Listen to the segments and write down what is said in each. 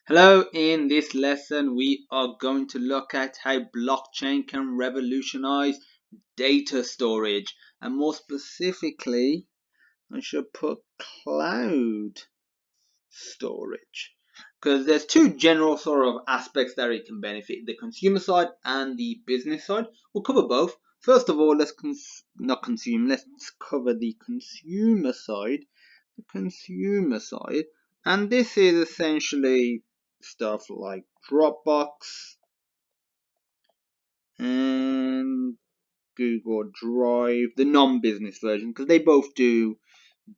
Hello, in this lesson we are going to look at how blockchain can revolutionize data storage, and more specifically I should put cloud storage, because there's two general sort of aspects that it can benefit: the consumer side and the business side. We'll cover both. First of all, let's cover the consumer side. And this is essentially stuff like Dropbox and Google Drive, the non-business version, because they both do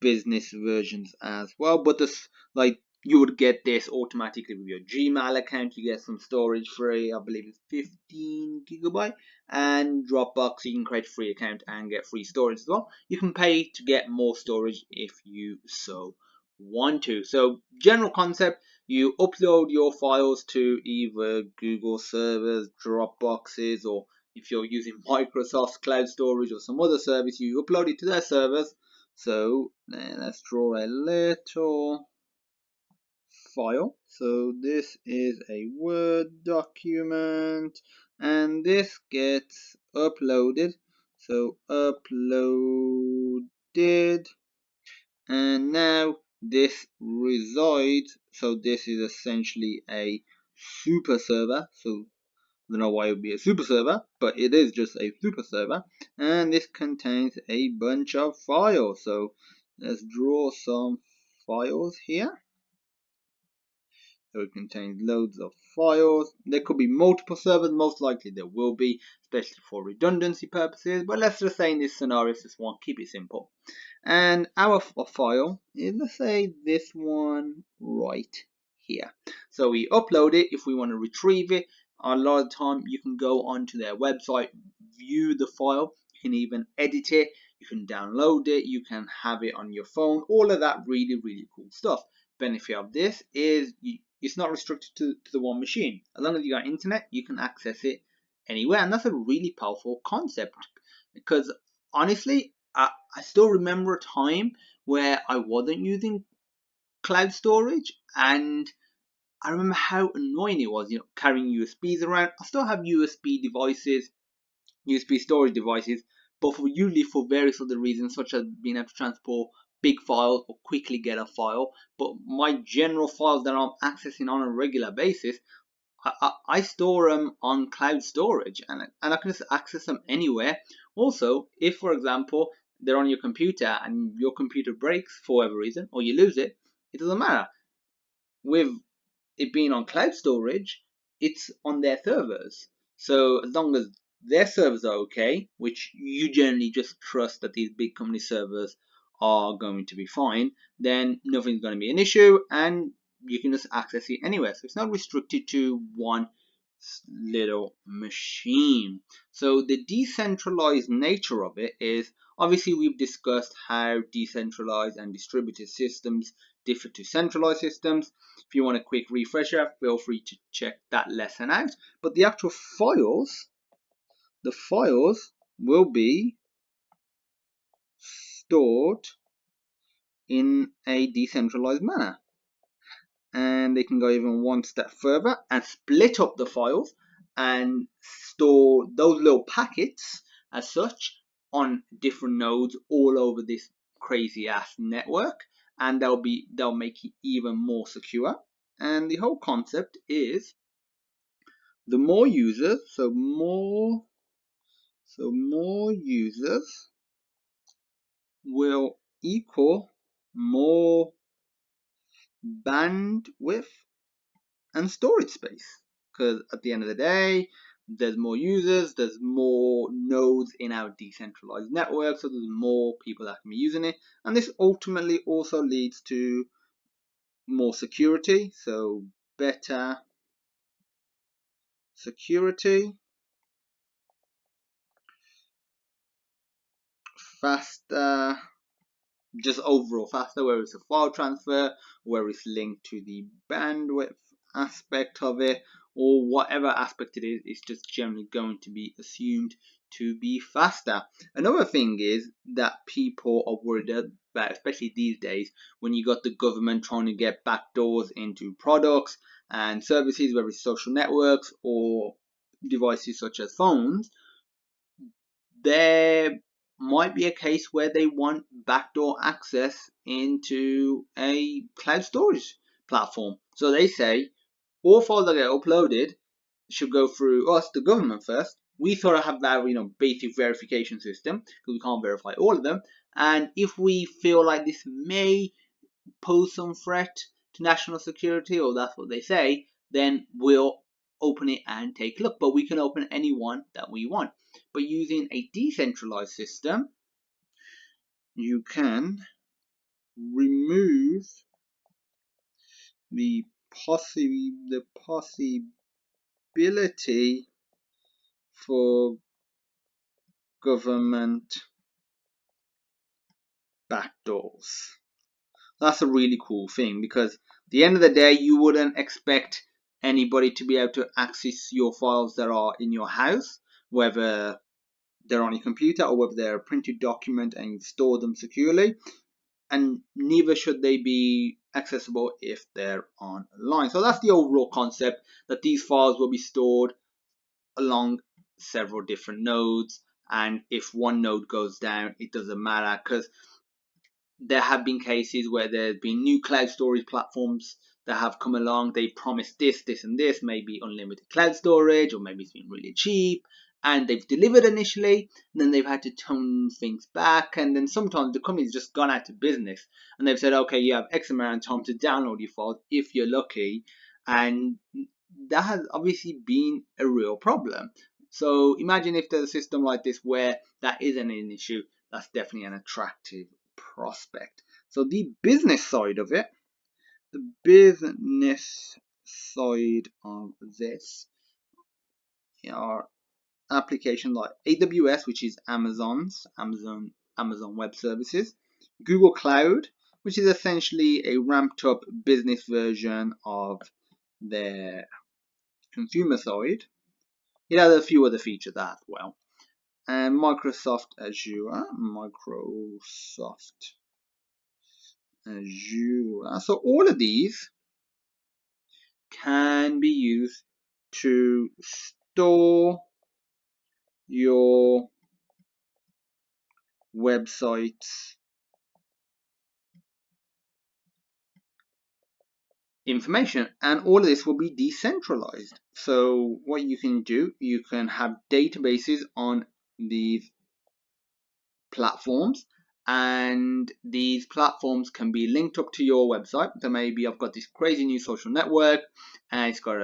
business versions as well. But this, like, you would get this automatically with your Gmail account. You get some storage free. I believe it's 15 gigabyte. And Dropbox, you can create a free account and get free storage as well. You can pay to get more storage if you so want to. So, general concept: you upload your files to either Google servers, Dropboxes, or if you're using Microsoft cloud storage or some other service, you upload it to their servers. So let's draw a little file. So this is a Word document, and this gets uploaded. So uploaded, and now this resides. So this is essentially a super server. So I don't know why it would be a super server, but it is just a super server, and this contains a bunch of files. So let's draw some files here. So it contains loads of files. There could be multiple servers, most likely there will be, especially for redundancy purposes, but let's just say in this scenario, it's just one, keep it simple. And our file is, let's say, this one right here. So we upload it. If we want to retrieve it, a lot of the time you can go onto their website, view the file, you can even edit it, you can download it, you can have it on your phone, all of that really cool stuff. Benefit of this is it's not restricted to the one machine. As long as you got internet, you can access it anywhere, and that's a really powerful concept, because honestly, I still remember a time where I wasn't using cloud storage, and I remember how annoying it was, carrying USBs around. I still have USB devices, USB storage devices, but usually for various other reasons, such as being able to transport big files or quickly get a file. But my general files that I'm accessing on a regular basis, I store them on cloud storage, and I can just access them anywhere. Also, if for example they're on your computer and your computer breaks for whatever reason, or you lose it, it doesn't matter. With it being on cloud storage, it's on their servers. So as long as their servers are okay, which you generally just trust that these big company servers are going to be fine, then nothing's going to be an issue, and you can just access it anywhere. So it's not restricted to one little machine. So the decentralized nature of it is, obviously we've discussed how decentralized and distributed systems differ to centralized systems. If you want a quick refresher, feel free to check that lesson out. But the actual files will be stored in a decentralized manner. And they can go even one step further and split up the files and store those little packets as such on different nodes all over this crazy ass network, and they'll make it even more secure. And the whole concept is, the more users, more users will equal more bandwidth and storage space, because at the end of the day, there's more users, there's more nodes in our decentralized network, so there's more people that can be using it, and this ultimately also leads to more security, so better security, faster, just overall faster, whether it's a file transfer, whether it's linked to the bandwidth aspect of it, or whatever aspect it is, it's just generally going to be assumed to be faster. Another thing is that people are worried about, especially these days, when you got the government trying to get backdoors into products, and services, whether it's social networks or devices such as phones, there might be a case where they want backdoor access into a cloud storage platform. So they say all files that get uploaded should go through us, the government, first. We sort of have that, basic verification system because we can't verify all of them. And if we feel like this may pose some threat to national security, or that's what they say, then we'll open it and take a look. But we can open any one that we want. But using a decentralized system, you can remove the possibility for government backdoors. That's a really cool thing, because at the end of the day, you wouldn't expect anybody to be able to access your files that are in your house, whether they're on your computer or whether they're a printed document and you store them securely. And neither should they be accessible if they're online. So that's the overall concept, that these files will be stored along several different nodes, and if one node goes down, it doesn't matter, because there have been cases where there's been new cloud storage platforms that have come along. They promise this, and this, maybe unlimited cloud storage, or maybe it's been really cheap, and they've delivered initially, and then they've had to tone things back, and then sometimes the company's just gone out of business, and they've said, okay, you have X amount of time to download your files if you're lucky, and that has obviously been a real problem. So imagine if there's a system like this where that isn't an issue. That's definitely an attractive prospect. So the business side of this are applications like AWS, which is Amazon Web Services, Google Cloud, which is essentially a ramped up business version of their consumer side. It has a few other features as well. And Microsoft Azure. So all of these can be used to store your website's information, and all of this will be decentralized. So what you can do, you can have databases on these platforms, and these platforms can be linked up to your website. So maybe I've got this crazy new social network, and it's got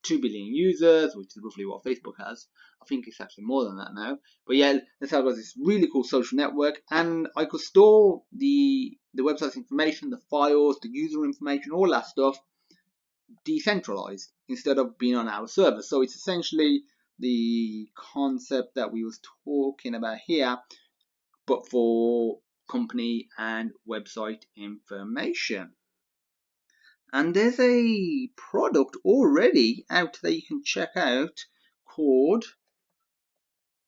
2 billion users, which is roughly what Facebook has. I think it's actually more than that now. But yeah, let's have this really cool social network, and I could store the website's information, the files, the user information, all that stuff decentralized instead of being on our server. So it's essentially the concept that we was talking about here, but for company and website information. And there's a product already out that you can check out called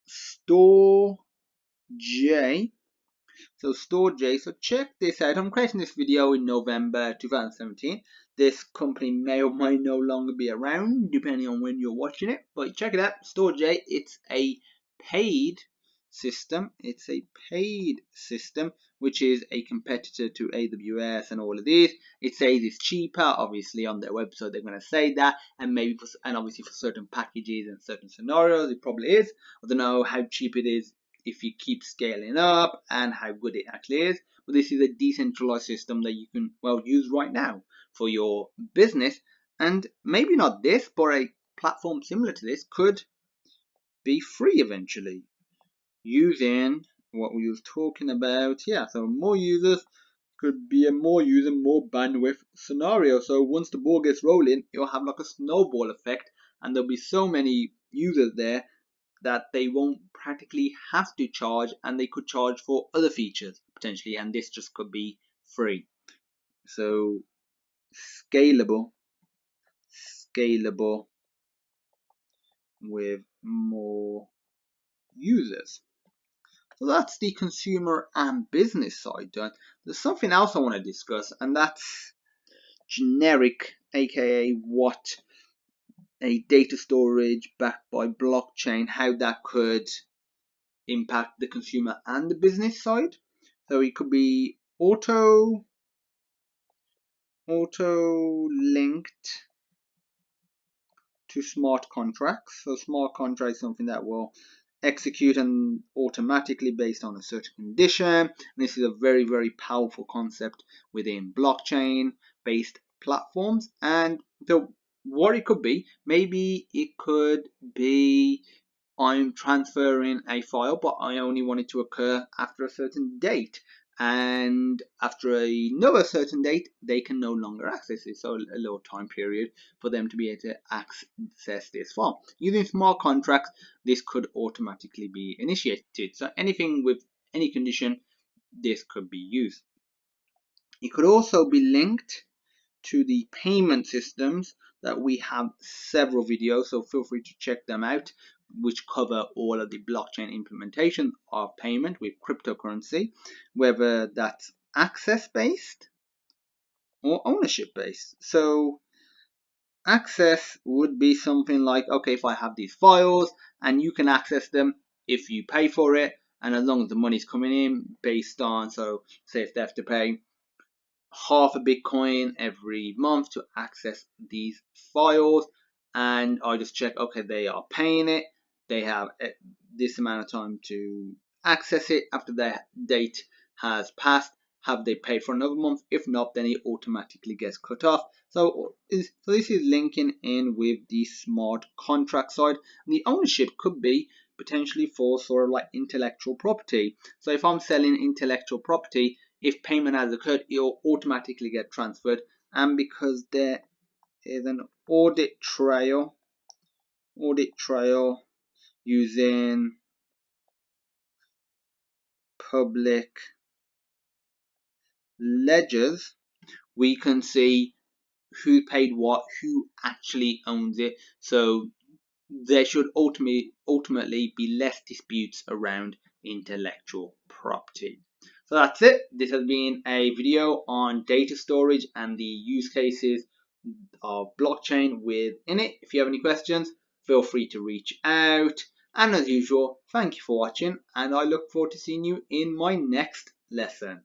StoreJ. So StoreJ, so check this out. I'm creating this video in November 2017. This company may or may no longer be around, depending on when you're watching it. But check it out, StoreJ. It's a paid system. Which is a competitor to AWS and all of these. It says it's cheaper. Obviously, on their website they're going to say that, and obviously for certain packages and certain scenarios, it probably is. I don't know how cheap it is if you keep scaling up and how good it actually is. But this is a decentralized system that you can use right now for your business, and maybe not this, but a platform similar to this could be free eventually, using what we was talking about. Yeah, so more users could be a more bandwidth scenario. So once the ball gets rolling, you'll have like a snowball effect, and there'll be so many users there that they won't practically have to charge, and they could charge for other features potentially, and this just could be free. So scalable with more users. So that's the consumer and business side done. There's something else I want to discuss, and that's generic, aka what a data storage backed by blockchain, how that could impact the consumer and the business side. So it could be auto linked to smart contracts. So smart contract is something that will execute and automatically based on a certain condition. And this is a very, very powerful concept within blockchain based platforms. And so what it could be, maybe it could be I'm transferring a file, but I only want it to occur after a certain date. And after another certain date, they can no longer access it. So a little time period for them to be able to access this file. Using smart contracts, this could automatically be initiated. So anything with any condition, this could be used. It could also be linked to the payment systems that we have several videos, so feel free to check them out, which cover all of the blockchain implementation of payment with cryptocurrency, whether that's access based or ownership based. So access would be something like, okay, if I have these files and you can access them if you pay for it, and as long as the money's coming in based on, so say if they have to pay half a Bitcoin every month to access these files, and I just check, okay, they are paying it, they have this amount of time to access it. After that date has passed, have they paid for another month? If not, then it automatically gets cut off. So this is linking in with the smart contract side. And the ownership could be potentially for sort of like intellectual property. So if I'm selling intellectual property, if payment has occurred, it will automatically get transferred. And because there is an audit trail using public ledgers, we can see who paid what, who actually owns it. So there should ultimately be less disputes around intellectual property. So that's it. This has been a video on data storage and the use cases of blockchain within it. If you have any questions, feel free to reach out. And as usual, thank you for watching, and I look forward to seeing you in my next lesson.